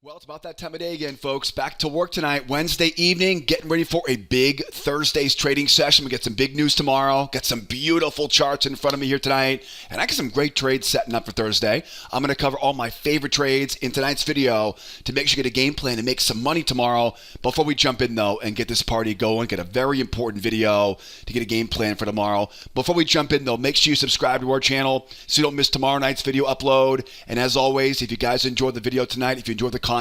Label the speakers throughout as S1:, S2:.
S1: Well, it's about that time of day again, folks. Back to work tonight, Wednesday evening, getting ready for a big Thursday's trading session. We get some big news tomorrow, got some beautiful charts in front of me here tonight, and I got some great trades setting up for Thursday. I'm going to cover all my favorite trades in tonight's video to make sure you get a game plan and make some money tomorrow. Before we jump in, though, and get this party going, get a very important video to get a game plan for tomorrow. Before we jump in, though, make sure you subscribe to our channel so you don't miss tomorrow night's video upload. And as always, if you guys enjoyed the video tonight, if you enjoyed the content,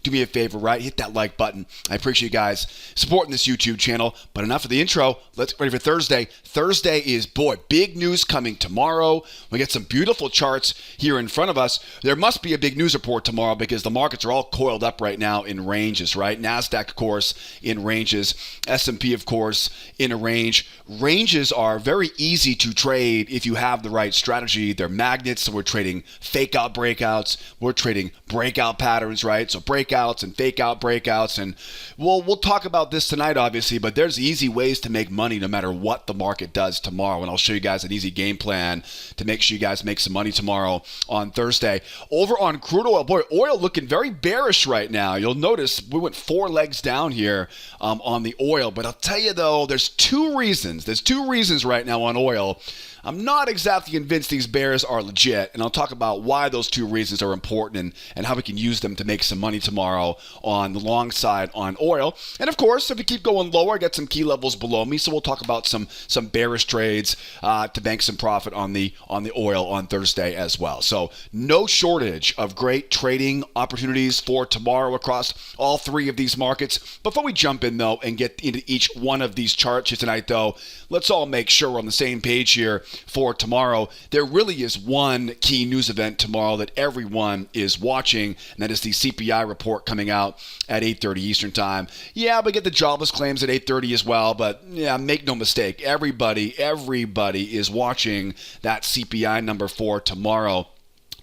S1: do me a favor, right? Hit that like button. I appreciate you guys supporting this YouTube channel. But enough of the intro. Let's get ready for Thursday. Thursday is, boy, big news coming tomorrow. We get some beautiful charts here in front of us. There must be a big news report tomorrow because the markets are all coiled up right now in ranges, right? NASDAQ, of course, in ranges. S&P, of course, in a range. Ranges are very easy to trade if you have the right strategy. They're magnets, so we're trading fake out breakouts. We're trading breakout patterns, right? So breakouts and fake out breakouts, and we'll talk about this tonight, obviously, but there's easy ways to make money no matter what the market does tomorrow, and I'll show you guys an easy game plan to make sure you guys make some money tomorrow on Thursday. Over on crude oil, boy, oil looking very bearish right now. You'll notice we went 4 legs down here on the oil, but I'll tell you though, there's two reasons right now on oil. I'm not exactly convinced these bears are legit, and I'll talk about why those two reasons are important and how we can use them to make some money tomorrow on the long side on oil. And of course, if we keep going lower, I got some key levels below me, so we'll talk about some bearish trades to bank some profit on the oil on Thursday as well. So no shortage of great trading opportunities for tomorrow across all 3 of these markets. Before we jump in though and get into each one of these charts here tonight though, let's all make sure we're on the same page here for tomorrow. There really is one key news event tomorrow that everyone is watching, and that is the CPI report coming out at 8:30 Eastern time. Yeah, we get the jobless claims at 8:30 as well, but yeah, make no mistake, everybody is watching that CPI number for tomorrow.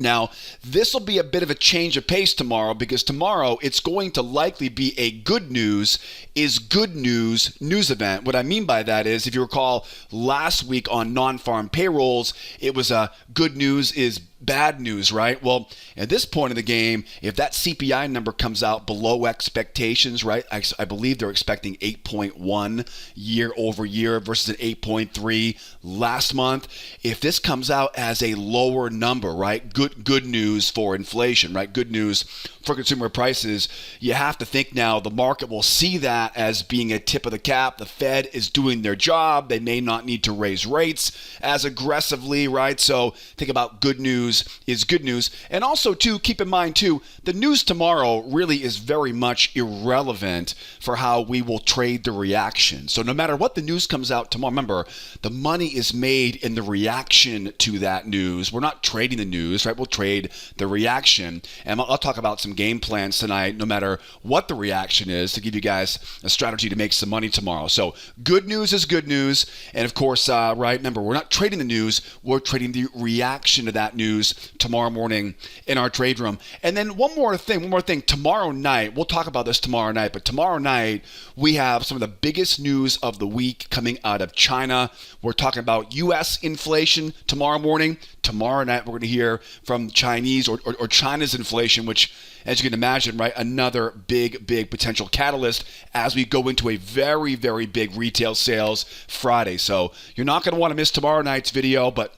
S1: Now, this will be a bit of a change of pace tomorrow because tomorrow it's going to likely be a good news news event. What I mean by that is, if you recall, last week on non-farm payrolls, it was a good news is bad news, right? Well, at this point in the game, if that CPI number comes out below expectations, right? I believe they're expecting 8.1 year over year versus an 8.3 last month. If this comes out as a lower number, right? Good news for inflation, right? Good news for consumer prices. You have to think now the market will see that as being a tip of the cap. The Fed is doing their job. They may not need to raise rates as aggressively, right? So think about good news is good news. And also, too, keep in mind, too, the news tomorrow really is very much irrelevant for how we will trade the reaction. So no matter what the news comes out tomorrow, remember, the money is made in the reaction to that news. We're not trading the news, right? We'll trade the reaction. And I'll talk about some game plans tonight, no matter what the reaction is, to give you guys a strategy to make some money tomorrow. So good news is good news. And of course, right, remember, we're not trading the news. We're trading the reaction to that news tomorrow morning in our trade room. And then one more thing. Tomorrow night, we'll talk about this tomorrow night, but tomorrow night we have some of the biggest news of the week coming out of China. We're talking about U.S. inflation tomorrow morning. Tomorrow night we're going to hear from Chinese or China's inflation, which, as you can imagine, right, another big potential catalyst as we go into a very, very big retail sales Friday. So you're not going to want to miss tomorrow night's video, but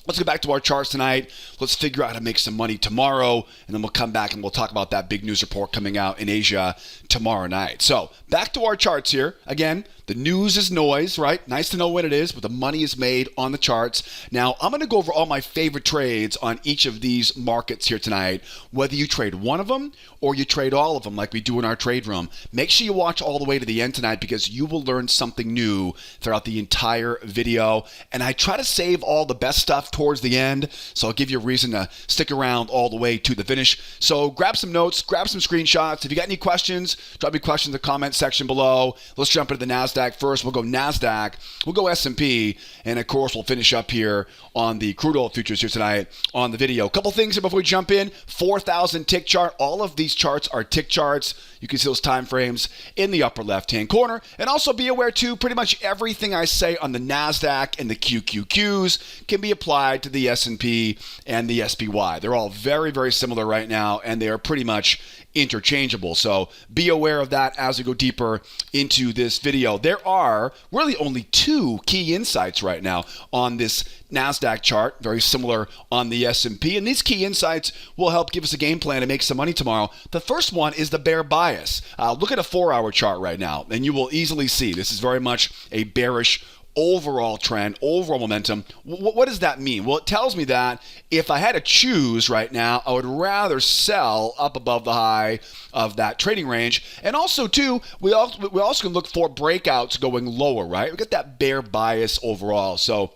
S1: let's get back to our charts tonight. Let's figure out how to make some money tomorrow, and then we'll come back and we'll talk about that big news report coming out in Asia tomorrow night. So back to our charts here. Again, the news is noise, right? Nice to know what it is, but the money is made on the charts. Now, I'm going to go over all my favorite trades on each of these markets here tonight, whether you trade one of them or you trade all of them like we do in our trade room. Make sure you watch all the way to the end tonight because you will learn something new throughout the entire video. And I try to save all the best stuff towards the end, so I'll give you a reason to stick around all the way to the finish. So grab some notes, grab some screenshots. If you got any questions, drop me questions in the comment section below. Let's jump into the NASDAQ first. We'll go NASDAQ, we'll go S&P, and of course we'll finish up here on the crude oil futures here tonight on the video. A couple things here before we jump in. 4,000 tick chart. All of these charts are tick charts. You can see those time frames in the upper left-hand corner. And also be aware, too, pretty much everything I say on the NASDAQ and the QQQs can be applied to the S&P and the SPY. They're all very, very similar right now, and they are pretty much interchangeable. So be aware of that as we go deeper into this video. There are really only two key insights right now on this NASDAQ chart, very similar on the S&P. And these key insights will help give us a game plan to make some money tomorrow. The first one is the bear bias. Look at a 4-hour chart right now, and you will easily see this is very much a bearish overall trend, overall momentum. What does that mean? Well, it tells me that if I had to choose right now, I would rather sell up above the high of that trading range. And also, too, we also can look for breakouts going lower, right? We got that bear bias overall. So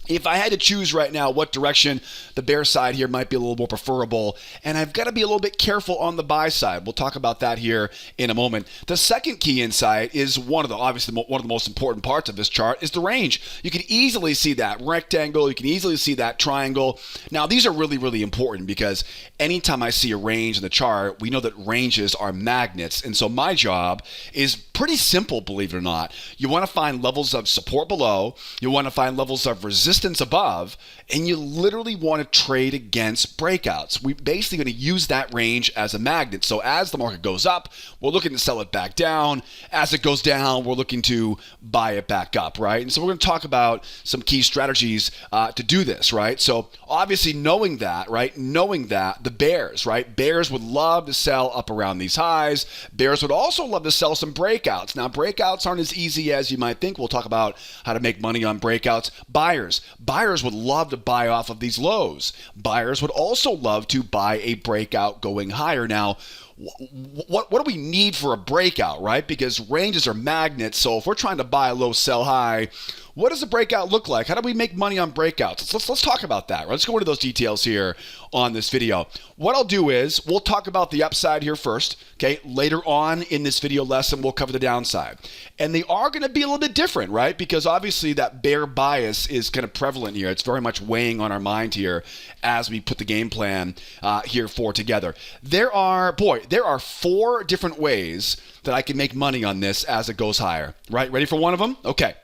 S1: if I had to choose right now what direction, the bear side here might be a little more preferable, and I've got to be a little bit careful on the buy side. We'll talk about that here in a moment. The second key insight is obviously one of the most important parts of this chart is the range. You can easily see that rectangle. You can easily see that triangle. Now, these are really, really important because anytime I see a range in the chart, we know that ranges are magnets, and so my job is pretty simple, believe it or not. You want to find levels of support below. You want to find levels of resistance above, and you literally want to trade against breakouts. We're basically going to use that range as a magnet. So as the market goes up, we're looking to sell it back down. As it goes down, we're looking to buy it back up, right? And so we're going to talk about some key strategies to do this, right? So obviously knowing that, right? Knowing that the bears, right? Bears would love to sell up around these highs. Bears would also love to sell some breakouts. Now, breakouts aren't as easy as you might think. We'll talk about how to make money on breakouts. Buyers would love to buy off of these lows. Buyers would also love to buy a breakout going higher. Now, what do we need for a breakout, right? Because ranges are magnets. So if we're trying to buy a low, sell high, what does a breakout look like? How do we make money on breakouts? Let's talk about that. Right? Let's go into those details here on this video. What I'll do is we'll talk about the upside here first. Okay, later on in this video lesson, we'll cover the downside. And they are going to be a little bit different, right? Because obviously that bear bias is kind of prevalent here. It's very much weighing on our mind here as we put the game plan here for together. There are 4 different ways that I can make money on this as it goes higher, right? Ready for one of them? Okay.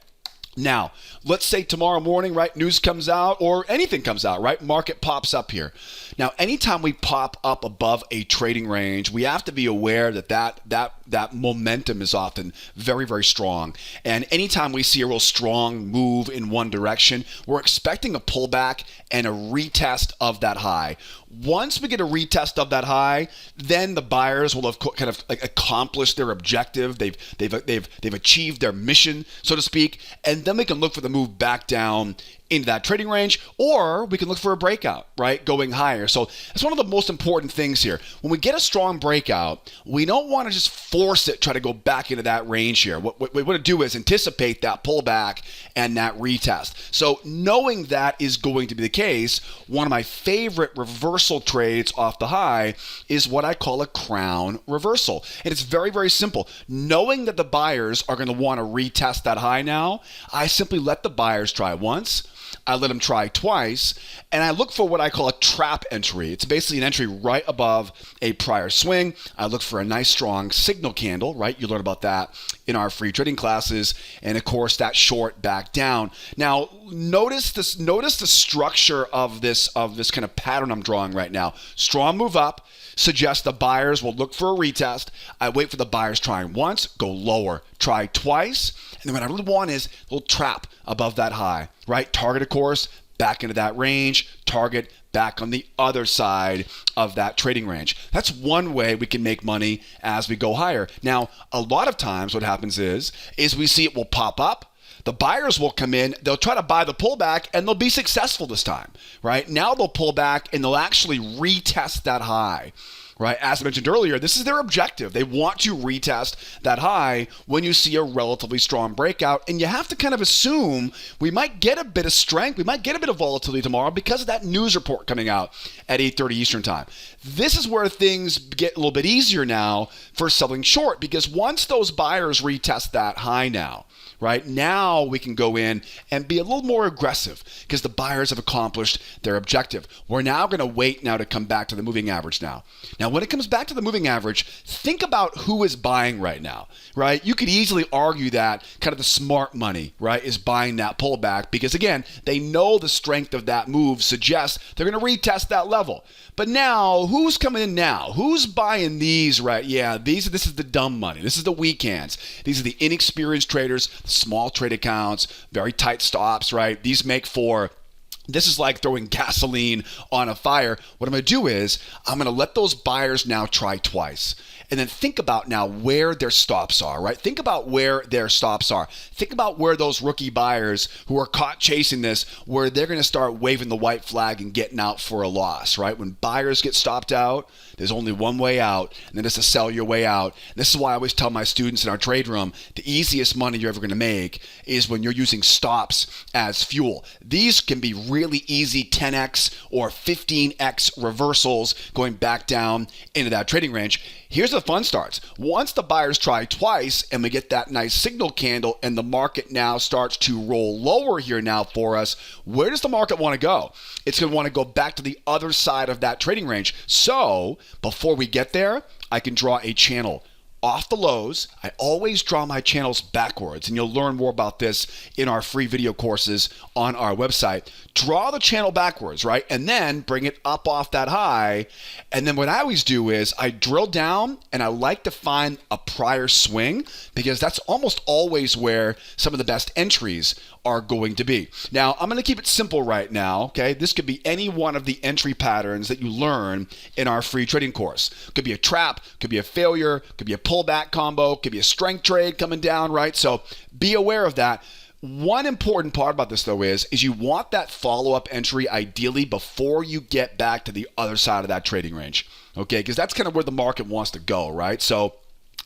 S1: Now, let's say tomorrow morning, right, news comes out or anything comes out, right? Market pops up here. Now, anytime we pop up above a trading range, we have to be aware that momentum is often very, very strong. And anytime we see a real strong move in one direction, we're expecting a pullback and a retest of that high. Once we get a retest of that high, then the buyers will have kind of accomplished their objective. They've achieved their mission, so to speak, and then we can look for the move back down into that trading range, or we can look for a breakout, right, going higher. So that's one of the most important things here. When we get a strong breakout, we don't want to just force it, try to go back into that range here. What we want to do is anticipate that pullback and that retest. So knowing that is going to be the case, one of my favorite reversal trades off the high is what I call a crown reversal. And it's very, very simple. Knowing that the buyers are going to want to retest that high now, I simply let the buyers try once. I let them try twice, and I look for what I call a trap entry. It's basically an entry right above a prior swing. I look for a nice strong signal candle, right? You learn about that in our free trading classes, and of course that short back down. Now, notice the structure of this kind of pattern I'm drawing right now. Strong move up suggests the buyers will look for a retest. I wait for the buyers trying once, go lower, try twice, and then what I really want is a little trap above that high, right? Target, of course, back into that range, target back on the other side of that trading range. That's one way we can make money as we go higher. Now, a lot of times what happens is we see it will pop up. The buyers will come in, they'll try to buy the pullback, and they'll be successful this time, right? Now they'll pull back, and they'll actually retest that high, right? As I mentioned earlier, this is their objective. They want to retest that high when you see a relatively strong breakout, and you have to kind of assume we might get a bit of strength, we might get a bit of volatility tomorrow because of that news report coming out at 8:30 Eastern time. This is where things get a little bit easier now for selling short, because once those buyers retest that high now, right? Now we can go in and be a little more aggressive because the buyers have accomplished their objective. We're now going to wait now to come back to the moving average now. Now, when it comes back to the moving average, think about who is buying right now, right? You could easily argue that kind of the smart money, right, is buying that pullback because, again, they know the strength of that move suggests they're going to retest that level. But now, who's coming in now? Who's buying these, right? Yeah, this is the dumb money. This is the weak hands. These are the inexperienced traders, small trade accounts, very tight stops, right? This is like throwing gasoline on a fire. What I'm going to do is I'm going to let those buyers now try twice. And then think about now where their stops are, right? Think about where their stops are. Think about where those rookie buyers who are caught chasing this, where they're going to start waving the white flag and getting out for a loss, right? When buyers get stopped out, there's only one way out, and then it's to sell your way out. And this is why I always tell my students in our trade room, the easiest money you're ever going to make is when you're using stops as fuel. These can be really easy 10x or 15x reversals going back down into that trading range. Here's the fun starts. Once the buyers try twice and we get that nice signal candle and the market now starts to roll lower here now for us, where does the market want to go? It's going to want to go back to the other side of that trading range. So before we get there, I can draw a channel off the lows. I always draw my channels backwards, and you'll learn more about this in our free video courses on our website. Draw the channel backwards, right? And then bring it up off that high. And then what I always do is I drill down and I like to find a prior swing because that's almost always where some of the best entries are going to be. Now, I'm going to keep it simple right now, okay? This could be any one of the entry patterns that you learn in our free trading course. Could be a trap, could be a failure, could be a pullback combo, could be a strength trade coming down, right? So be aware of that. One important part about this, though, is you want that follow-up entry ideally before you get back to the other side of that trading range, okay? Because that's kind of where the market wants to go, right? So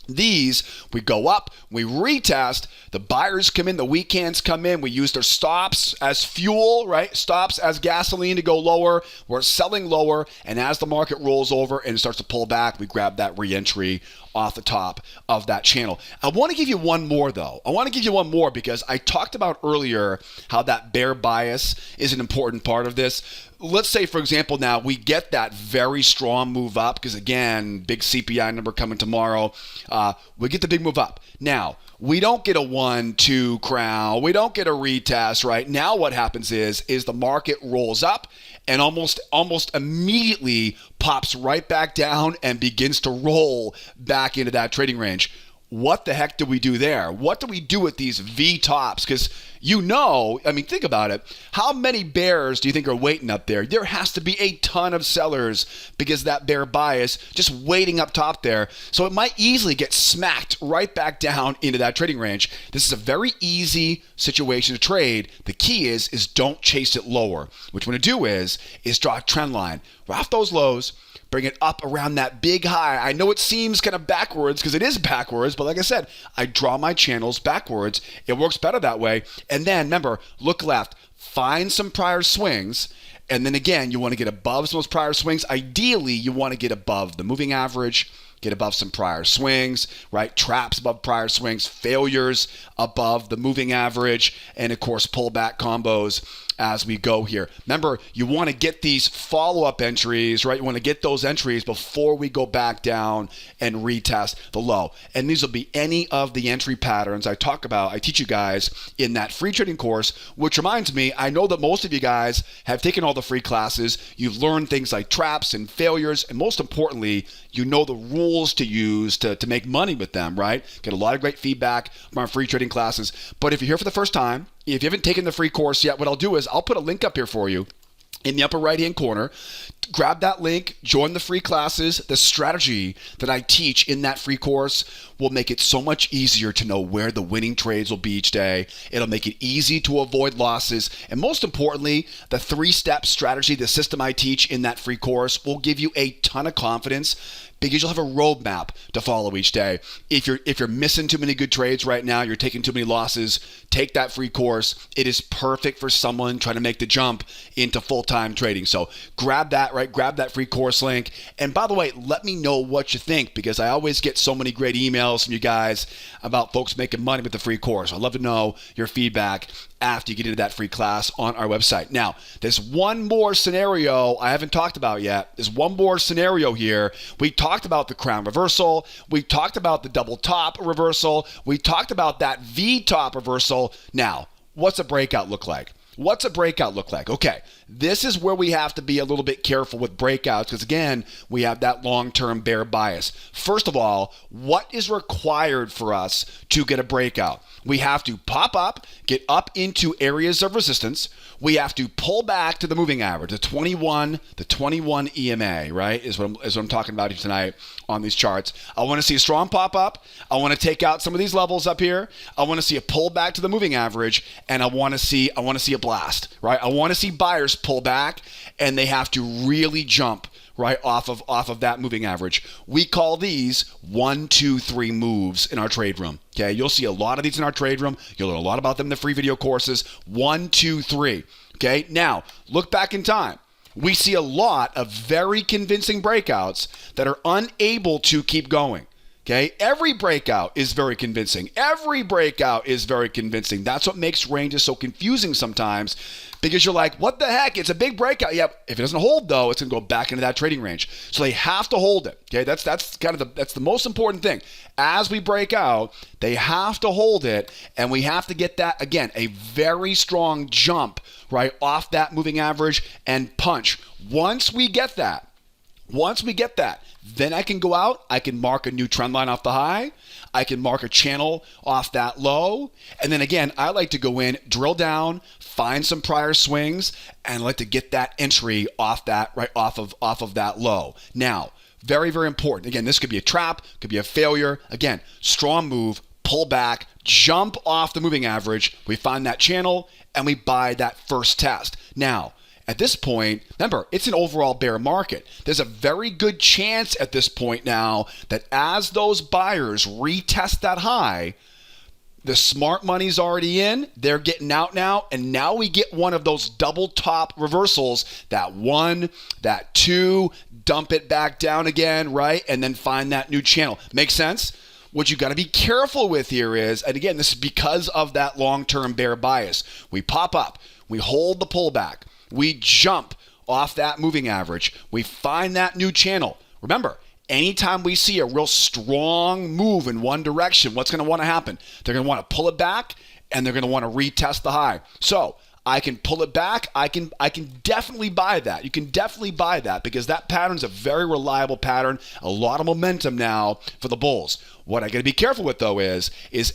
S1: these, we go up, we retest, the buyers come in, the weak hands come in, we use their stops as fuel, right? Stops as gasoline to go lower, we're selling lower, and as the market rolls over and starts to pull back, we grab that re-entry off the top of that channel. I want to give you one more though. I want to give you one more because I talked about earlier how that bear bias is an important part of this. Let's say, for example, now we get that very strong move up because, again, big CPI number coming tomorrow. We get the big move up. Now, we don't get a 1-2 crown. We don't get a retest, right? Now what happens is the market rolls up and almost immediately pops right back down and begins to roll back into that trading range. What the heck do we do there? What do we do with these V tops? Because think about it. How many bears do you think are waiting up there? There has to be a ton of sellers because that bear bias just waiting up top there. So it might easily get smacked right back down into that trading range. This is a very easy situation to trade. The key is don't chase it lower. What you want to do is draw a trend line right off those lows, bring it up around that big high. I know it seems kind of backwards because it is backwards, but like I said, I draw my channels backwards. It works better that way. And then remember, look left, find some prior swings. And then again, you want to get above some of those prior swings. Ideally, you want to get above the moving average, get above some prior swings, right? Traps above prior swings, failures above the moving average, and of course, pullback combos as we go here. Remember, you want to get these follow-up entries, right? You want to get those entries before we go back down and retest the low. And these will be any of the entry patterns I teach you guys in that free trading course, which reminds me, I know that most of you guys have taken all the free classes. You've learned things like traps and failures, and most importantly, you know the rules to use to make money with them, right? Get a lot of great feedback from our free trading classes. But if you're here for the first time, if you haven't taken the free course yet, what I'll do is I'll put a link up here for you in the upper right-hand corner. Grab that link, join the free classes. The strategy that I teach in that free course will make it so much easier to know where the winning trades will be each day. It'll make it easy to avoid losses. And most importantly, the 3-step strategy, the system I teach in that free course will give you a ton of confidence because you'll have a roadmap to follow each day. If you're missing too many good trades right now, you're taking too many losses, take that free course. It is perfect for someone trying to make the jump into full-time trading. So grab that, right? Grab that free course link. And by the way, let me know what you think, because I always get so many great emails from you guys about folks making money with the free course. I'd love to know your feedback after you get into that free class on our website. Now, there's one more scenario I haven't talked about yet. There's one more scenario here. We talked about the crown reversal. We talked about the double top reversal. We talked about that V top reversal. Now, what's a breakout look like? What's a breakout look like? Okay, this is where we have to be a little bit careful with breakouts because, again, we have that long-term bear bias. First of all, what is required for us to get a breakout? We have to pop up, get up into areas of resistance. We have to pull back to the moving average, the 21 EMA, right, is what I'm talking about here tonight on these charts. I want to see a strong pop up. I want to take out some of these levels up here. I want to see a pull back to the moving average, and I want to see a blast, right? I want to see buyers pull back, and they have to really jump right off of that moving average. We call these 1, 2, 3 moves in our trade room. Okay, you'll see a lot of these in our trade room. You'll learn a lot about them in the free video courses. 1, 2, 3. Okay, now look back in time. We see a lot of very convincing breakouts that are unable to keep going. Okay, every breakout is very convincing. Every breakout is very convincing. That's what makes ranges so confusing sometimes, because you're like, what the heck? It's a big breakout. Yep. If it doesn't hold, though, it's going to go back into that trading range. So they have to hold it. Okay, that's the most important thing. As we break out, they have to hold it, and we have to get that, again, a very strong jump right off that moving average and punch. Once we get that, then I can go out, I can mark a new trend line off the high, I can mark a channel off that low, and then again, I like to go in, drill down, find some prior swings, and I like to get that entry off that, right off of that low. Now, very, very important. Again, this could be a trap, could be a failure. Again, strong move, pull back, jump off the moving average, we find that channel, and we buy that first test. Now, at this point, remember, it's an overall bear market. There's a very good chance at this point now that as those buyers retest that high, the smart money's already in, they're getting out now, and now we get one of those double top reversals, that 1, that 2, dump it back down again, right? And then find that new channel. Make sense? What you got to be careful with here is, and again, this is because of that long-term bear bias. We pop up, we hold the pullback, we jump off that moving average. We find that new channel. Remember, anytime we see a real strong move in one direction, what's going to want to happen? They're going to want to pull it back, and they're going to want to retest the high. So I can pull it back. I can definitely buy that. You can definitely buy that because that pattern's a very reliable pattern. A lot of momentum now for the bulls. What I got to be careful with, though, is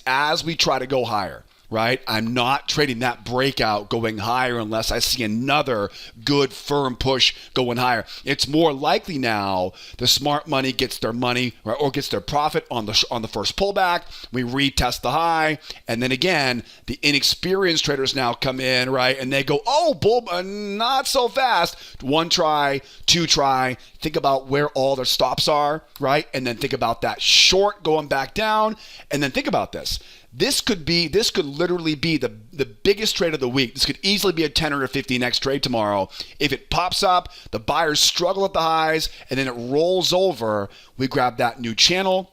S1: as we try to go higher, right? I'm not trading that breakout going higher unless I see another good firm push going higher. It's more likely now the smart money gets their money, right, or gets their profit on the first pullback. We retest the high, and then again, the inexperienced traders now come in, right, and they go, oh, bull, not so fast. 1 try, 2 try. Think about where all their stops are, right, and then think about that short going back down, and then think about this. This could literally be the biggest trade of the week. This could easily be a 10 or a 50x trade tomorrow. If it pops up, the buyers struggle at the highs, and then it rolls over, we grab that new channel.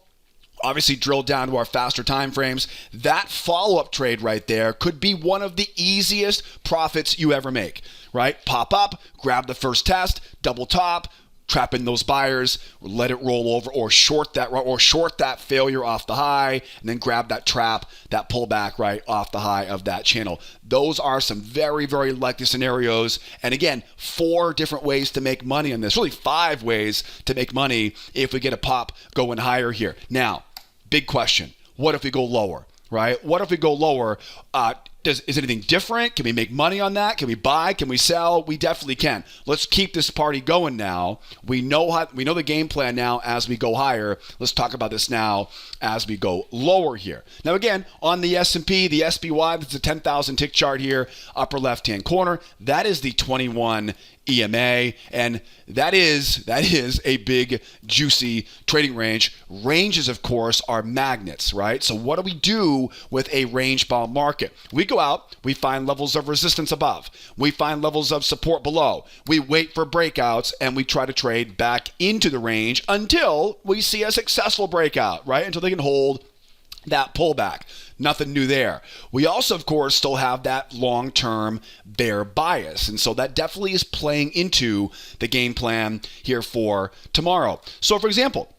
S1: Obviously, drill down to our faster time frames. That follow-up trade right there could be one of the easiest profits you ever make, right? Pop up, grab the first test, double top, trap in those buyers, let it roll over, or short that failure off the high, and then grab that trap, that pullback right off the high of that channel. Those are some very, very likely scenarios. And again, 4 different ways to make money on this. Really 5 ways to make money if we get a pop going higher here. Now, big question. What if we go lower? Right? What if we go lower? Is anything different? Can we make money on that? Can we buy? Can we sell? We definitely can. Let's keep this party going now. We know the game plan now as we go higher. Let's talk about this now as we go lower here. Now again, on the S&P, the SPY, that's a 10,000 tick chart here, upper left-hand corner. That is the 21 EMA, and that is a big, juicy trading range. Ranges, of course, are magnets, right? So what do we do with a range-bound market? We go out, we find levels of resistance above. We find levels of support below. We wait for breakouts, and we try to trade back into the range until we see a successful breakout, right? Until they can hold that pullback. Nothing new there. We also, of course, still have that long-term bear bias. And so that definitely is playing into the game plan here for tomorrow. So, for example,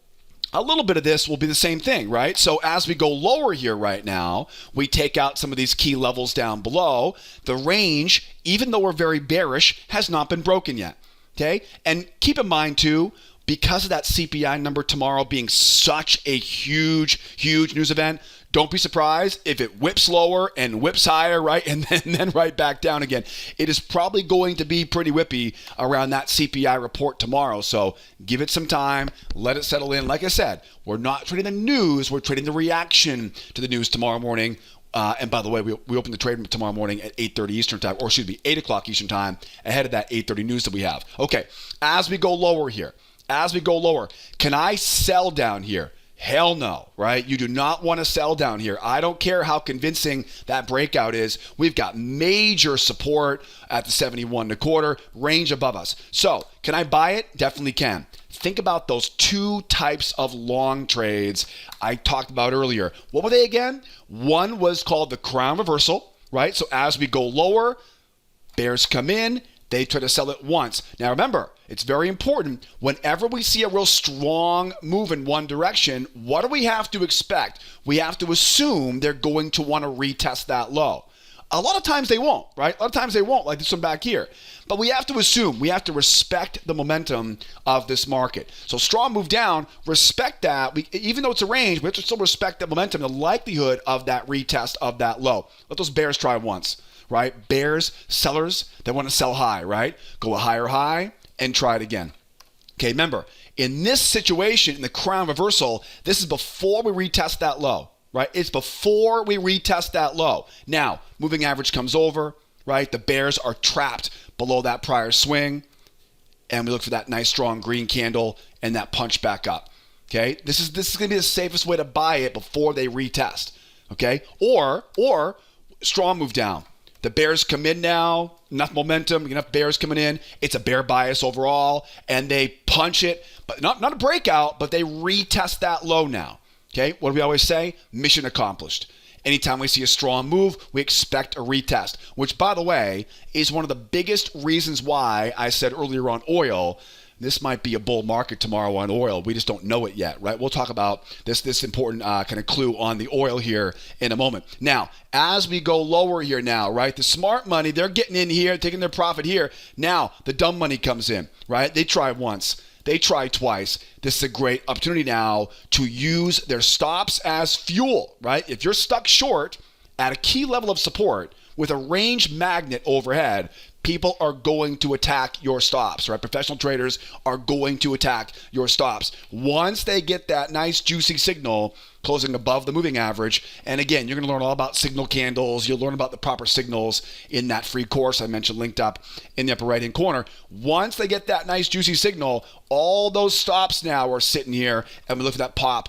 S1: a little bit of this will be the same thing, right? So as we go lower here right now, we take out some of these key levels down below. The range, even though we're very bearish, has not been broken yet, okay? And keep in mind, too, because of that CPI number tomorrow being such a huge news event, don't be surprised if it whips lower and whips higher, right? And then right back down again. It is probably going to be pretty whippy around that CPI report tomorrow. So give it some time. Let it settle in. Like I said, we're not trading the news. We're trading the reaction to the news tomorrow morning. And by the way, we open the trade tomorrow morning at 8:30 Eastern time, or should be 8 o'clock Eastern time, ahead of that 8:30 news that we have. Okay, as we go lower here, can I sell down here? Hell no, right? You do not want to sell down here. I don't care how convincing that breakout is. We've got major support at the 71.25 range above us. So can I buy it? Definitely can. Think about those two types of long trades I talked about earlier. What were they again? One was called the crown reversal, right? So as we go lower, bears come in. They try to sell it once. Now remember, it's very important. Whenever we see a real strong move in one direction, what do we have to expect? We have to assume they're going to want to retest that low. A lot of times they won't, right? A lot of times they won't, like this one back here. But we have to assume, we have to respect the momentum of this market. So strong move down, respect that. Even though it's a range, we have to still respect the momentum, the likelihood of that retest of that low. Let those bears try once. Right? Bears, sellers, they want to sell high, right? Go a higher high and try it again. Okay, remember, in this situation, in the crown reversal, this is before we retest that low, right? It's before we retest that low. Now, moving average comes over, right? The bears are trapped below that prior swing, and we look for that nice strong green candle and that punch back up. Okay? This is going to be the safest way to buy it before they retest. Okay? Or strong move down. The bears come in now, enough momentum, enough bears coming in. It's a bear bias overall, and they punch it, but not a breakout, but they retest that low now. Okay, what do we always say? Mission accomplished. Anytime we see a strong move, we expect a retest, which, by the way, is one of the biggest reasons why I said earlier on oil, this might be a bull market tomorrow on oil. We just don't know it yet, right? We'll talk about this important kind of clue on the oil here in a moment. Now, as we go lower here now, right? The smart money, they're getting in here, taking their profit here. Now, the dumb money comes in, right? They try once. They try twice. This is a great opportunity now to use their stops as fuel, right? If you're stuck short at a key level of support with a range magnet overhead, people are going to attack your stops, right? Professional traders are going to attack your stops. Once they get that nice juicy signal closing above the moving average, and again, you're going to learn all about signal candles. You'll learn about the proper signals in that free course I mentioned linked up in the upper right-hand corner. Once they get that nice juicy signal, all those stops now are sitting here, and we look for that pop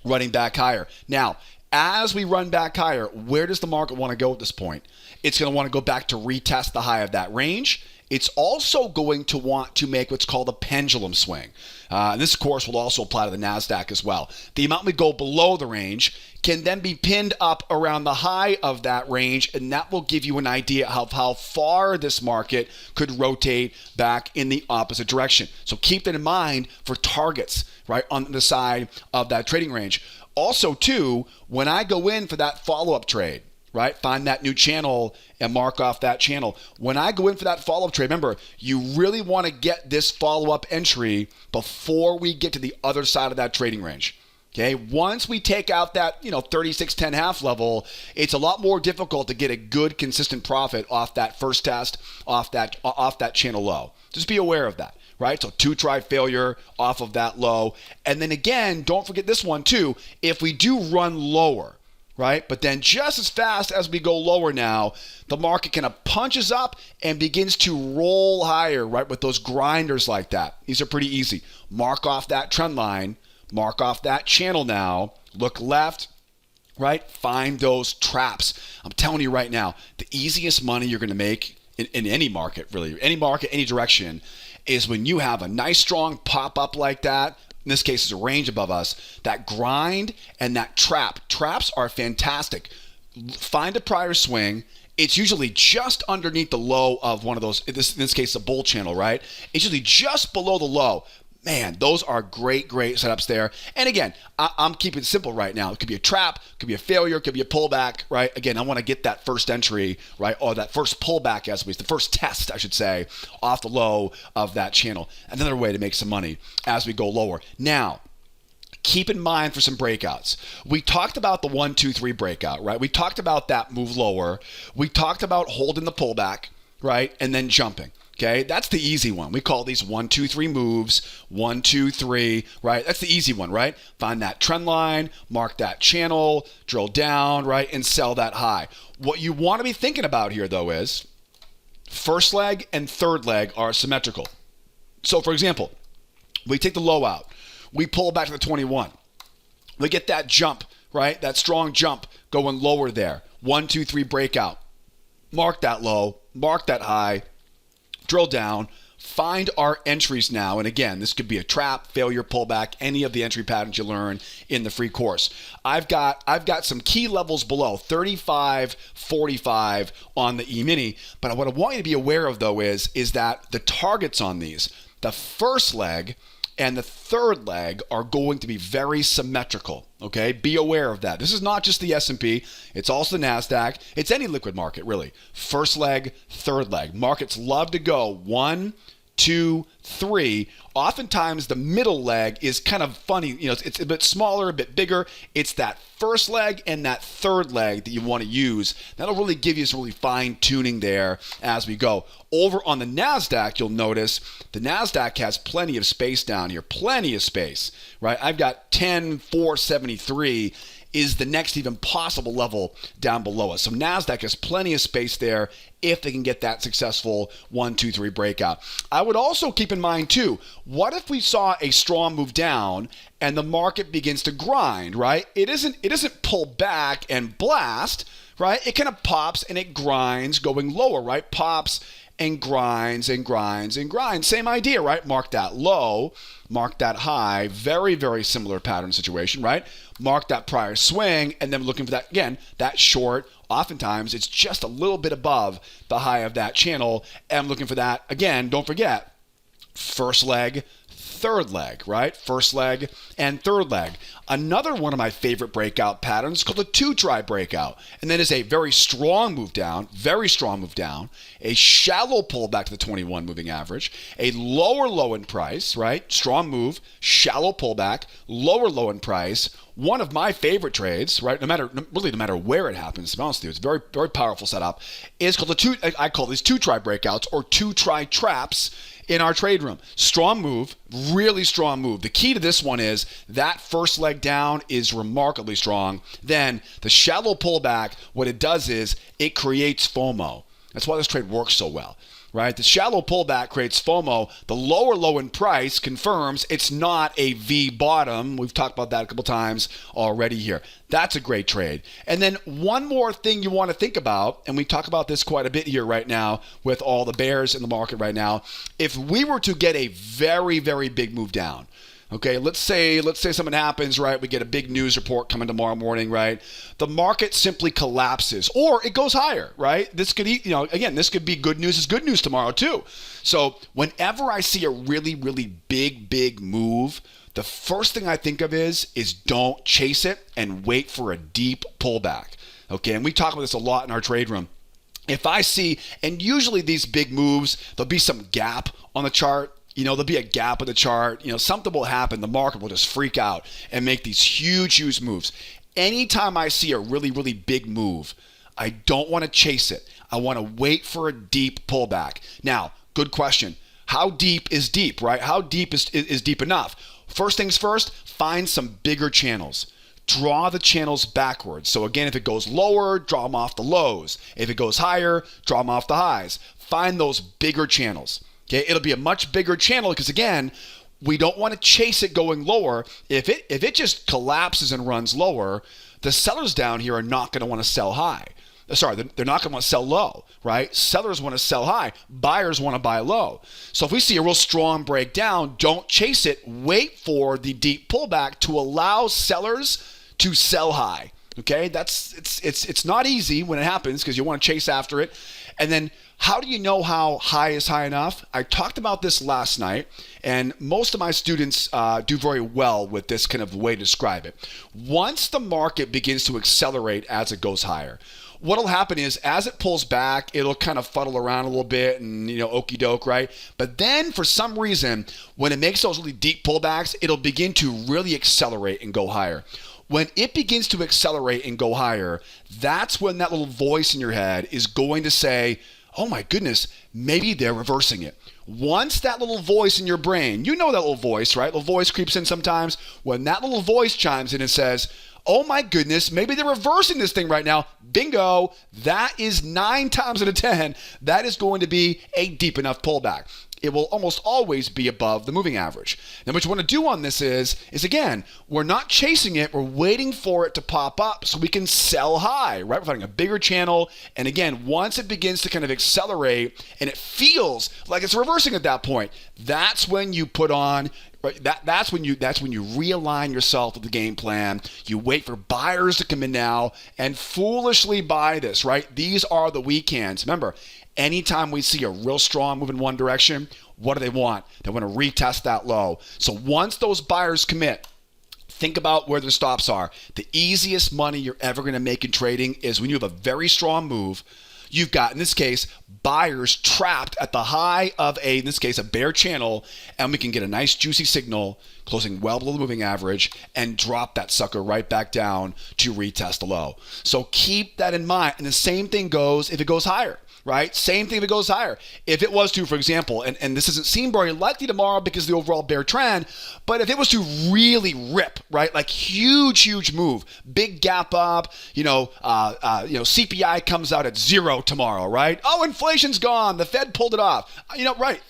S1: running back higher. Now, as we run back higher, where does the market want to go at this point? It's going to want to go back to retest the high of that range. It's also going to want to make what's called a pendulum swing. And this, of course, will also apply to the NASDAQ as well. The amount we go below the range can then be pinned up around the high of that range, and that will give you an idea of how far this market could rotate back in the opposite direction. So keep that in mind for targets, right, on the side of that trading range. Also, too, when I go in for that follow-up trade, right, find that new channel and mark off that channel. When I go in for that follow-up trade, remember, you really want to get this follow-up entry before we get to the other side of that trading range. Okay, once we take out that 36.10 half level, it's a lot more difficult to get a good consistent profit off that first test, off that channel low. Just be aware of that, right? So 2-try failure off of that low. And then again, don't forget this one too. If we do run lower, right? But then just as fast as we go lower now, the market kind of punches up and begins to roll higher, right? With those grinders like that. These are pretty easy. Mark off that trend line. Mark off that channel now. Look left, right? Find those traps. I'm telling you right now, the easiest money you're going to make in any market, really, any market, any direction, is when you have a nice strong pop up like that. In this case, it's a range above us. That grind and that trap. Traps are fantastic. Find a prior swing. It's usually just underneath the low of one of those. In this case, a bull channel, right? It's usually just below the low. Man, those are great setups there. And again, I'm keeping it simple right now. It could be a trap, could be a failure, could be a pullback, right? Again, I want to get that first entry, right? Or that first pullback, the first test, I should say, off the low of that channel. Another way to make some money as we go lower. Now, keep in mind for some breakouts. We talked about the 1, 2, 3 breakout, right? We talked about that move lower. We talked about holding the pullback, right? And then jumping. Okay, that's the easy one. We call these 1, 2, 3 moves. 1, 2, 3, right? That's the easy one, right? Find that trend line, mark that channel, drill down, right? And sell that high. What you want to be thinking about here, though, is first leg and third leg are symmetrical. So, for example, we take the low out. We pull back to the 21. We get that jump, right? That strong jump going lower there. 1, 2, 3 breakout. Mark that low, mark that high. Drill down, find our entries now. And again, this could be a trap, failure, pullback, any of the entry patterns you learn in the free course. I've got some key levels below, 35, 45 on the Emini. But what I want you to be aware of, though, is that the targets on these, the first leg and the third leg, are going to be very symmetrical. Okay, be aware of that. This is not just the S&P, it's also the Nasdaq. It's any liquid market, really. First leg, third leg. Markets love to go 1, 2, 3. Oftentimes the middle leg is kind of funny. It's a bit smaller, a bit bigger. It's that first leg and that third leg that you want to use. That'll really give you some really fine tuning there as we go. Over on the Nasdaq, you'll notice the Nasdaq has plenty of space down here. Plenty of space, right? I've got 10,473 is the next even possible level down below us. So Nasdaq has plenty of space there if they can get that successful 1, 2, 3 breakout. I would also keep in mind too, what if we saw a strong move down and the market begins to grind, right? It doesn't pull back and blast, right? It kind of pops and it grinds going lower, right? Pops and grinds and grinds and grinds. Same idea, right? Mark that low, mark that high. Very, very similar pattern situation, right? Mark that prior swing, and then looking for that, again, that short. Oftentimes, it's just a little bit above the high of that channel. And I'm looking for that, again, don't forget, first leg, third leg, right? First leg and third leg. Another one of my favorite breakout patterns is called a 2-try breakout. And that is a very strong move down, a shallow pullback to the 21 moving average, a lower low in price, right? Strong move, shallow pullback, lower low in price. One of my favorite trades, right? No matter where it happens, to be honest with you, it's a very, very powerful setup, is called I call these 2-try breakouts or 2-try traps in our trade room. Strong move, really strong move. The key to this one is that first leg down is remarkably strong. Then the shallow pullback, what it does is it creates FOMO. That's why this trade works so well, right? The shallow pullback creates FOMO. The lower low in price confirms it's not a V bottom. We've talked about that a couple times already here. That's a great trade. And then one more thing you want to think about, and we talk about this quite a bit here right now with all the bears in the market right now. If we were to get a very, very big move down, okay, let's say something happens, right? We get a big news report coming tomorrow morning, right? The market simply collapses or it goes higher, right? This could, again, this could be good news is good news tomorrow too. So whenever I see a really, really big move, the first thing I think of is don't chase it and wait for a deep pullback. Okay, and we talk about this a lot in our trade room. If I see, and usually these big moves, there'll be some gap on the chart. there'll be a gap in the chart. Something will happen. The market will just freak out and make these huge moves. Anytime I see a really, really big move, I don't want to chase it. I want to wait for a deep pullback. Now, good question. How deep is deep, right? How deep is deep enough? First things first, find some bigger channels. Draw the channels backwards. So again, if it goes lower, draw them off the lows. If it goes higher, draw them off the highs. Find those bigger channels. Okay, it'll be a much bigger channel because again, we don't want to chase it going lower. If it just collapses and runs lower, the sellers down here are not going to want to sell high. Sorry, they're not going to want to sell low, right? Sellers want to sell high. Buyers want to buy low. So if we see a real strong breakdown, don't chase it. Wait for the deep pullback to allow sellers to sell high. Okay, it's not easy when it happens because you want to chase after it. And then how do you know how high is high enough? I talked about this last night, and most of my students do very well with this kind of way to describe it. Once the market begins to accelerate as it goes higher, what'll happen is as it pulls back, it'll kind of fuddle around a little bit and, okey doke, right? But then for some reason, when it makes those really deep pullbacks, it'll begin to really accelerate and go higher. When it begins to accelerate and go higher, that's when that little voice in your head is going to say, oh my goodness, maybe they're reversing it. Once that little voice in your brain, that little voice, right? Little voice creeps in sometimes. When that little voice chimes in and says, oh my goodness, maybe they're reversing this thing right now. Bingo. That is 9 times out of 10. That is going to be a deep enough pullback. It will almost always be above the moving average. Now, what you want to do on this is again, we're not chasing it. We're waiting for it to pop up so we can sell high, right? We're finding a bigger channel. And again, once it begins to kind of accelerate and it feels like it's reversing at that point, that's when you put on that's when you realign yourself with the game plan. You wait for buyers to come in now and foolishly buy this, right? These are the weekends. Remember, anytime we see a real strong move in one direction, what do they want? They want to retest that low. So once those buyers commit, think about where their stops are. The easiest money you're ever going to make in trading is when you have a very strong move. You've got, in this case, buyers trapped at the high of in this case, a bear channel, and we can get a nice juicy signal closing well below the moving average and drop that sucker right back down to retest the low. So keep that in mind. And the same thing goes if it goes higher. Right? Same thing if it goes higher. If it was to, for example, and this doesn't seem very likely tomorrow because of the overall bear trend, but if it was to really rip, right? Like huge move, big gap up, CPI comes out at 0 tomorrow, right? Oh, inflation's gone. The Fed pulled it off. Right.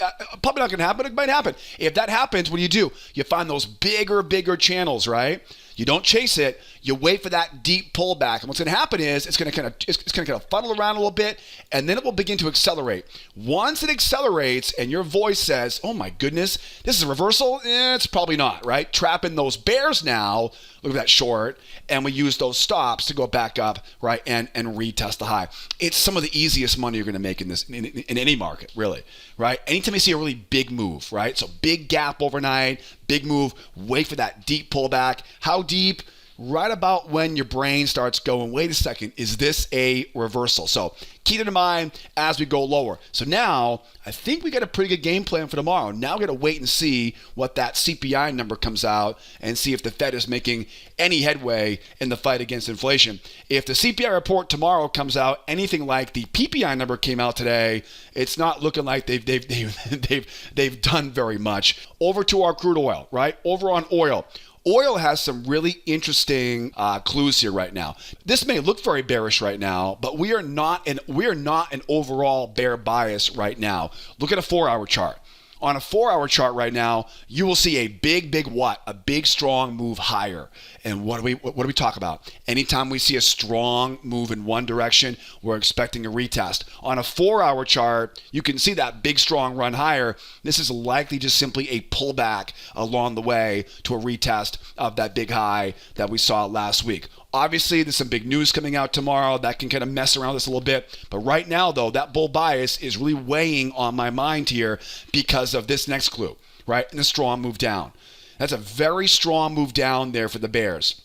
S1: Probably not going to happen. It might happen. If that happens, what do? You find those bigger channels, right? You don't chase it. You wait for that deep pullback. And what's going to happen is it's going to kind of funnel around a little bit, and then it will begin to accelerate. Once it accelerates and your voice says, oh my goodness, this is a reversal, it's probably not, right? Trapping those bears now, look at that short, and we use those stops to go back up, right, and retest the high. It's some of the easiest money you're going to make in this in any market, really, right? Anytime you see a really big move, right? So big gap overnight, big move, wait for that deep pullback. How deep? Right about when your brain starts going, wait a second, is this a reversal? So keep it in mind as we go lower. So now I think we got a pretty good game plan for tomorrow. Now we got to wait and see what that CPI number comes out and see if the Fed is making any headway in the fight against inflation. If the CPI report tomorrow comes out anything like the PPI number came out today, it's not looking like they've done very much. Over to our crude oil, right? Over on oil. Oil has some really interesting clues here right now. This may look very bearish right now, but we are not an overall bear bias right now. Look at a 4-hour chart. On a 4-hour chart right now, you will see a big what? A big strong move higher. And what do we talk about? Anytime we see a strong move in one direction, we're expecting a retest. On a 4-hour chart, you can see that big strong run higher. This is likely just simply a pullback along the way to a retest of that big high that we saw last week. Obviously, there's some big news coming out tomorrow that can kind of mess around with this a little bit. But right now, though, that bull bias is really weighing on my mind here because of this next clue, right? And the strong move down. That's a very strong move down there for the bears.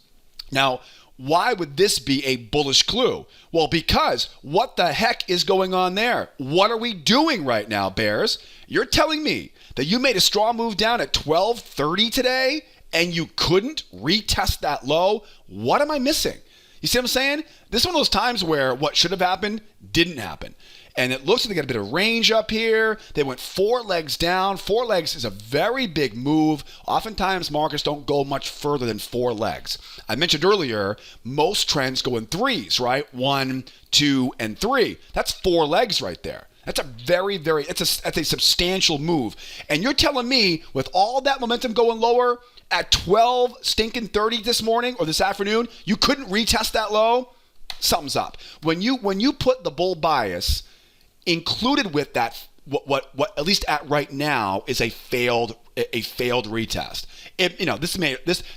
S1: Now, Why would this be a bullish clue? Well, because what the heck is going on there? What are we doing right now, bears? You're telling me that you made a strong move down at 1230 today and you couldn't retest that low? What am I missing? You see what I'm saying? This is one of those times where what should have happened didn't happen. And it looks like they got a bit of range up here. They went 4 legs down. 4 legs is a very big move. Oftentimes, markets don't go much further than 4 legs. I mentioned earlier, most trends go in threes, right? 1, 2, and 3. That's 4 legs right there. That's a that's a substantial move. And you're telling me with all that momentum going lower at 12 stinking 30 this morning or this afternoon, you couldn't retest that low? Something's up. When you put the bull bias included with that, what at least at right now is a failed retest.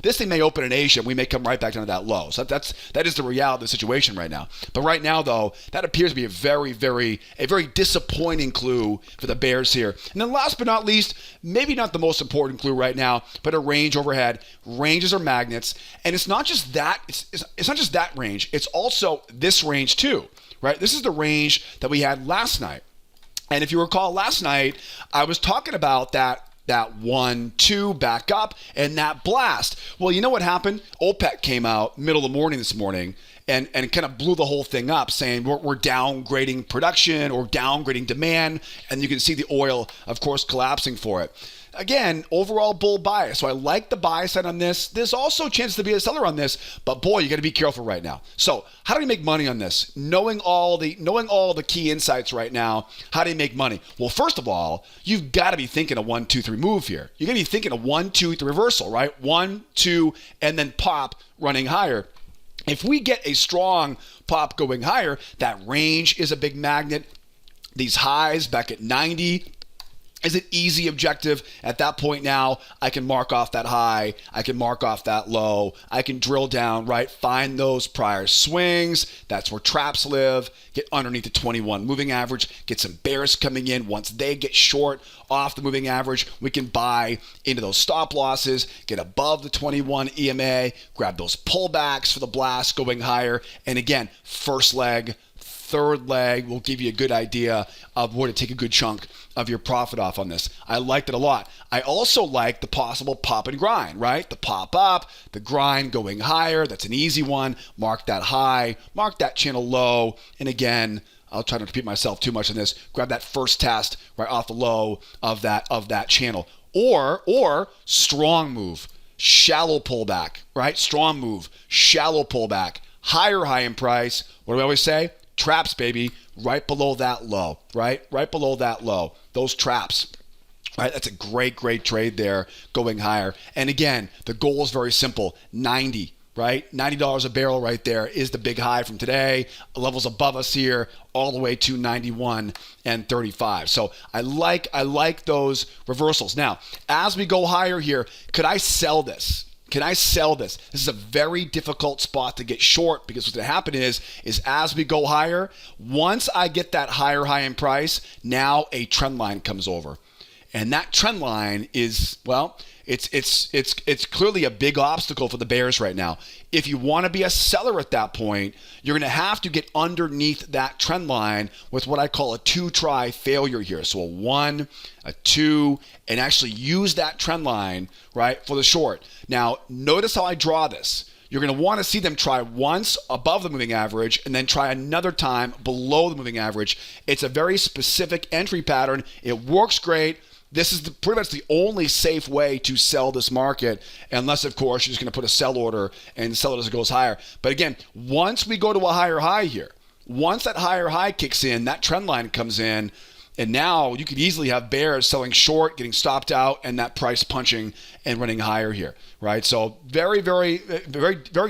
S1: This thing may open in Asia and we may come right back down to that low. So that is the reality of the situation right now. But right now though, that appears to be a very disappointing clue for the bears here. And then last but not least, maybe not the most important clue right now, but a range overhead. Ranges are magnets, and it's not just that. It's not just that range. It's also this range too. Right? This is the range that we had last night. And if you recall last night, I was talking about that 1-2 back up and that blast. Well, you know what happened? OPEC came out middle of the morning this morning and kind of blew the whole thing up, saying we're downgrading production or downgrading demand. And you can see the oil, of course, collapsing for it. Again, overall bull bias. So I like the buy side on this. There's also a chance to be a seller on this, but boy, you got to be careful right now. So how do we make money on this? Knowing all the key insights right now, how do you make money? Well, first of all, you've got to be thinking a 1, 2, 3 move here. You're going to be thinking a 1, 2, 3 reversal, right? 1, 2, and then pop running higher. If we get a strong pop going higher, that range is a big magnet. These highs back at 90 is an easy objective. At that point now, I can mark off that high. I can mark off that low. I can drill down, right? Find those prior swings. That's where traps live. Get underneath the 21 moving average. Get some bears coming in. Once they get short off the moving average, we can buy into those stop losses, get above the 21 EMA, grab those pullbacks for the blast going higher. And again, first leg, third leg will give you a good idea of where to take a good chunk of your profit off on this. I liked it a lot. I also like the possible pop and grind, right? The pop up, the grind going higher. That's an easy one. Mark that high, mark that channel low. And again, I'll try not to repeat myself too much on this. Grab that first test right off the low of that channel. Or strong move, shallow pullback, right? Strong move, shallow pullback, higher high in price. What do we always say? Traps, baby, right below that low, right? Right below that low. Those traps, right? That's a great trade there going higher. And again, the goal is very simple, 90, right? $90 a barrel right there is the big high from today. Levels above us here all the way to 91 and 35. So I like those reversals. Now, as we go higher here, could I sell this? Can I sell this? This is a very difficult spot to get short because what's going to happen is as we go higher, once I get that higher high in price, now a trend line comes over. And that trend line is, well, it's clearly a big obstacle for the bears right now. If you want to be a seller at that point, you're going to have to get underneath that trend line with what I call a 2-try failure here. So a 1, a 2, and actually use that trend line, right, for the short. Now, notice how I draw this. You're going to want to see them try once above the moving average and then try another time below the moving average. It's a very specific entry pattern. It works great. This is pretty much the only safe way to sell this market, unless, of course, you're just going to put a sell order and sell it as it goes higher. But again, once we go to a higher high here, once that higher high kicks in, that trend line comes in, and now you could easily have bears selling short, getting stopped out, and that price punching and running higher here, right? So very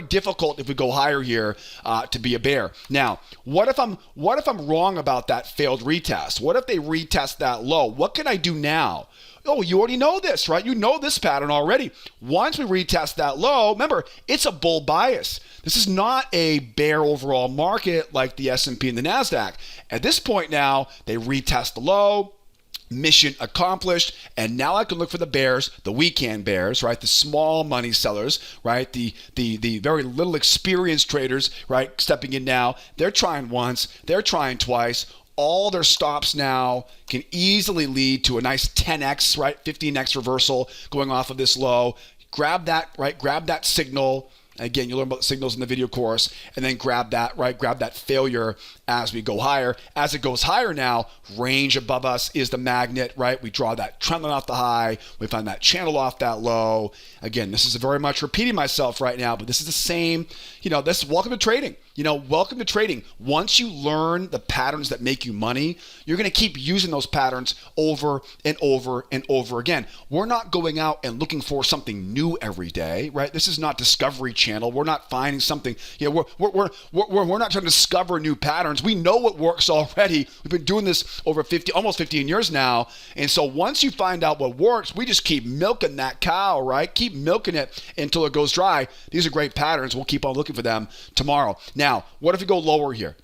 S1: difficult if we go higher here to be a bear. Now, what if I'm wrong about that failed retest? What if they retest that low? What can I do now? Oh, you already know this, right? You know this pattern already. Once we retest that low, remember, it's a bull bias. This is not a bear overall market like the S&P and the Nasdaq. At this point now, they retest the low. mission accomplished. And now I can look for the bears, the weekend bears, right? The small money sellers, right? The very little experienced traders, right? Stepping in now. They're trying once, they're trying twice. All their stops now can easily lead to a nice 10x, right? 15x reversal going off of this low. Grab that, right? Grab that signal. Again, you'll learn about signals in the video course, and then grab that, right? Grab that failure as we go higher. As it goes higher now, range above us is the magnet, right? We draw that trend line off the high. We find that channel off that low. Again, this is very much repeating myself right now, but this is the same, welcome to trading. Welcome to trading. Once you learn the patterns that make you money, you're going to keep using those patterns over and over and over again. We're not going out and looking for something new every day, right? This is not Discovery Channel. We're not finding something. We're not trying to discover new patterns. We know what works already. We've been doing this over almost 15 years now. And so once you find out what works, we just keep milking that cow, right? Keep milking it until it goes dry. These are great patterns. We'll keep on looking for them tomorrow. Now, what if we go lower here?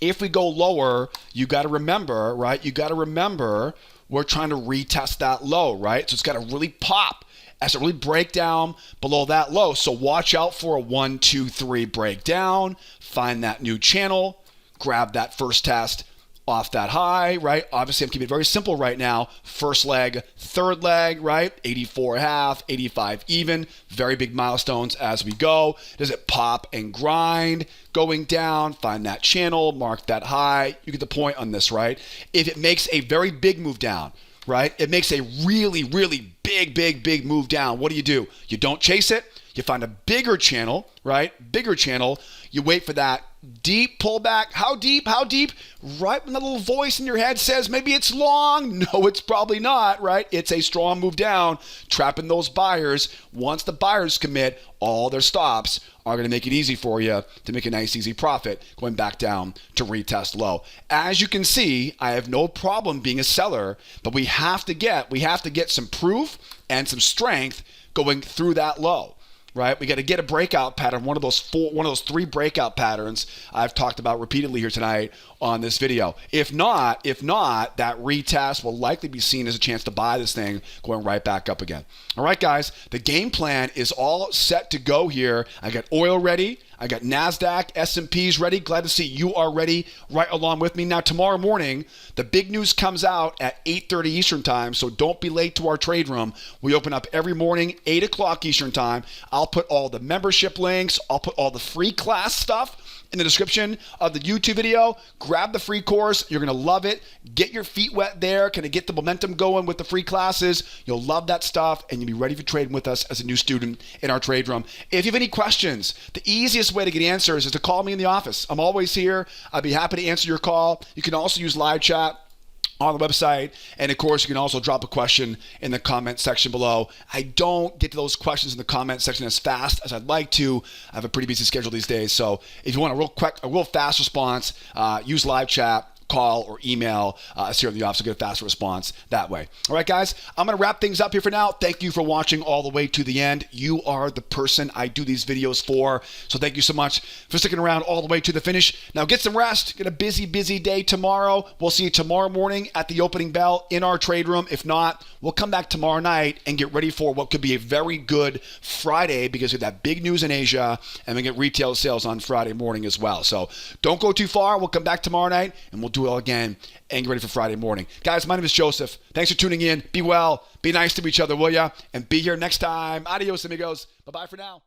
S1: If we go lower, you got to remember, right? You got to remember we're trying to retest that low, right? So it's got to really pop. Has to really break down below that low. So watch out for a 1, 2, 3 breakdown. Find that new channel. Grab that first test off that high, right? Obviously, I'm keeping it very simple right now. First leg, third leg, right? 84.5, 85 even. Very big milestones as we go. Does it pop and grind? Going down, find that channel, mark that high. You get the point on this, right? If it makes a very big move down, right? It makes a really, really big move down. What do? You don't chase it. You find a bigger channel, right? Bigger channel. You wait for that deep pullback. How deep? Right when the little voice in your head says maybe it's long. No, it's probably not, right? It's a strong move down, trapping those buyers. Once the buyers commit, all their stops are going to make it easy for you to make a nice, easy profit going back down to retest low. As you can see, I have no problem being a seller, but we have to get some proof and some strength going through that low. Right, we got to get a breakout pattern, one of those 3 breakout patterns I've talked about repeatedly here tonight on this video. If not, that retest will likely be seen as a chance to buy this thing going right back up again. All right, guys, the game plan is all set to go here. I got oil ready. I got Nasdaq, S&Ps ready. Glad to see you are ready right along with me. Now, tomorrow morning, the big news comes out at 8:30 Eastern time, so don't be late to our trade room. We open up every morning, 8 o'clock Eastern time. I'll put all the membership links. I'll put all the free class stuff in the description of the YouTube video. Grab the free course. You're going to love it. Get your feet wet there. Kind of get the momentum going with the free classes. You'll love that stuff, and you'll be ready for trading with us as a new student in our trade room. If you have any questions, the easiest way to get answers is to call me in the office. I'm always here. I'd be happy to answer your call. You can also use live chat on the website. And of course, you can also drop a question in the comment section below. I don't get to those questions in the comment section as fast as I'd like to. I have a pretty busy schedule these days. So if you want a real fast response, use live chat, call, or email us here in the office to get a faster response that way. All right, guys, I'm going to wrap things up here for now. Thank you for watching all the way to the end. You are the person I do these videos for. So thank you so much for sticking around all the way to the finish. Now get some rest. Get a busy day tomorrow. We'll see you tomorrow morning at the opening bell in our trade room. If not, we'll come back tomorrow night and get ready for what could be a very good Friday because we have that big news in Asia and we get retail sales on Friday morning as well. So don't go too far. We'll come back tomorrow night and we'll do it all again and get ready for Friday morning. Guys, my name is Joseph. Thanks for tuning in. Be well. Be nice to each other, will ya? And be here next time. Adios, amigos. Bye-bye for now.